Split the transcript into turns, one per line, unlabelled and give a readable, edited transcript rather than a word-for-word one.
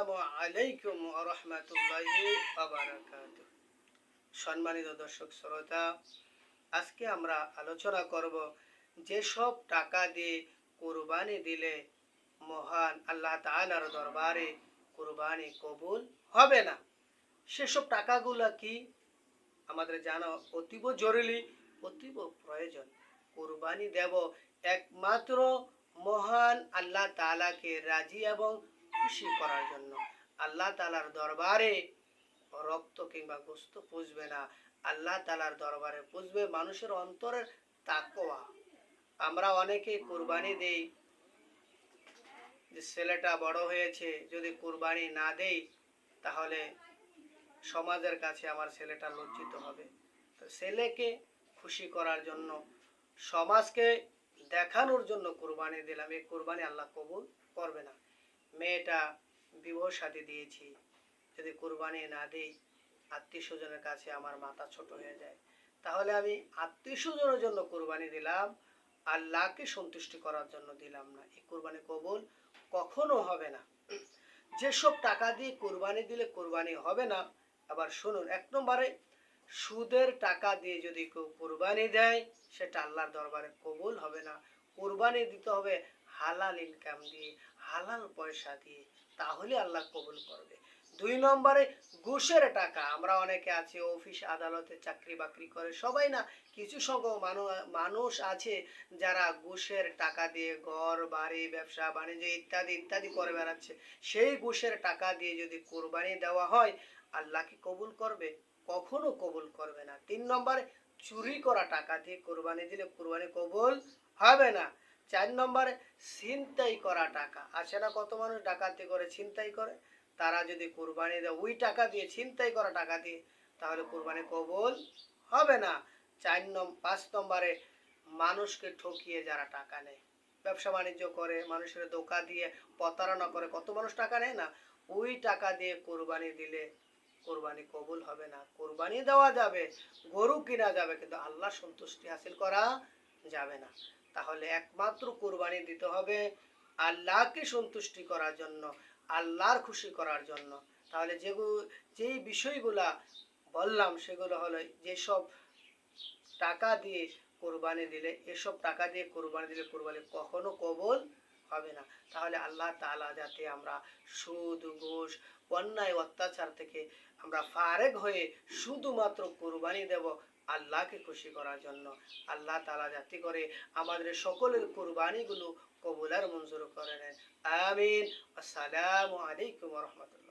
আসসালামু আলাইকুম ওয়া রাহমাতুল্লাহি ওয়া বারাকাতুহু। সম্মানিত দর্শক শ্রোতা, আজকে আমরা আলোচনা করব যেসব টাকা দিয়ে কুরবানি দিলে মহান আল্লাহ তাআলার দরবারে কুরবানি কবুল হবে না। সেসব টাকাগুলো কি আমাদের জানা অতীব জরুরি, অতীব প্রয়োজন। কুরবানি দেব একমাত্র মহান আল্লাহ তাআলাকে রাজি এবং খুশি করার জন্য। আল্লাহ তাআলার দরবারে রক্ত কিংবা গোস্ত পুষবে না, আল্লাহ তাআলার দরবারে পুষবে মানুষের অন্তরের তাকওয়া। আমরা অনেকে কুরবানি দেই, যে ছেলেটা বড় হয়েছে, যদি কুরবানি না দেই তাহলে সমাজের কাছে আমার ছেলেটা লজ্জিত হবে। তো ছেলেকে খুশি করার জন্য, সমাজকে দেখানোর জন্য কুরবানি দিলাম, এই কুরবানি আল্লাহ কবুল করবে না। মেয়েটা বিবাহ শাদী দিয়েছি, যদি কুরবানি না দিই আত্মীয় স্বজনের কাছে আমার মাথা ছোট হয়ে যায়, তাহলে আমি আত্মীয় স্বজনের জন্য কুরবানি দিলাম, আল্লাহকে সন্তুষ্টি করার জন্য দিলাম না। এই কুরবানি কবুল কখনো হবে না। যেসব টাকা দিয়ে কুরবানি দিলে কুরবানি হবে না, আবার শুনুন, এক নম্বরে সুদের টাকা দিয়ে যদি কেউ কুরবানি দেয় সেটা আল্লাহর দরবারে কবুল হবে না। কুরবানি দিতে হবে হালাল ইনকাম দিয়ে, হালাল পয়সা দিয়ে, তাহলে আল্লাহ কবুল করবে। দুই নম্বরে ঘুষের টাকা। আমরা অনেকে আছি অফিস আদালতে চাকরি বাকরি করে, সবাই না, কিছু সংখ্যক মানুষ আছে যারা ঘুষের টাকা দিয়ে ঘর বাড়ি ব্যবসা বাণিজ্য ইত্যাদি ইত্যাদি করে বেড়াচ্ছে। সেই ঘুষের টাকা দিয়ে যদি কুরবানি দেওয়া হয়, আল্লাহ কি কবুল করবে? কখনো কবুল করবে না। তিন নম্বরে চুরি করা টাকা দিয়ে কুরবানি দিলে কুরবানি কবুল হবে না। চার নম্বরে ছিনতাই করা টাকা। আছে না কত মানুষ ডাকাতি করে, ছিনতাই করে, তারা যদি কুরবানি দেয় ওই টাকা দিয়ে, ছিনতাই করা টাকা দিয়ে, তাহলে কুরবানি কবুল হবে না। পাঁচ নম্বরে মানুষকে ঠকিয়ে যারা টাকা নেয়, ব্যবসা বাণিজ্য করে, মানুষের ধোঁকা দিয়ে প্রতারণা করে, কত মানুষ টাকা নেয় না, ওই টাকা দিয়ে কুরবানি দিলে কুরবানি কবুল হবে না। কুরবানি দেওয়া যাবে, গরু কিনা যাবে, কিন্তু আল্লাহ সন্তুষ্টি হাসিল করা যাবে না। তাহলে একমাত্র কুরবানি দিতে হবে আল্লাহকে সন্তুষ্টি করার জন্য, আল্লাহর খুশি করার জন্য। তাহলে যেই বিষয়গুলা বললাম সেগুলো হলো, যেসব টাকা দিয়ে কোরবানি দিলে, এসব টাকা দিয়ে কোরবানি দিলে কোরবানি কখনো কবুল হবে না। তাহলে আল্লাহ তাআলা যাতে আমরা সুদ ঘুষ অন্যায় অত্যাচার থেকে আমরা ফারেক হয়ে শুধুমাত্র কোরবানি দেব আল্লাহকে খুশি করার জন্য। আল্লাহ তাআলা যাতে করে আমাদের সকলের কোরবানিগুলো কবুল আর মঞ্জুর করে নেন। আমিন। আসসালামু আলাইকুম ওয়া রাহমাতুল্লাহ।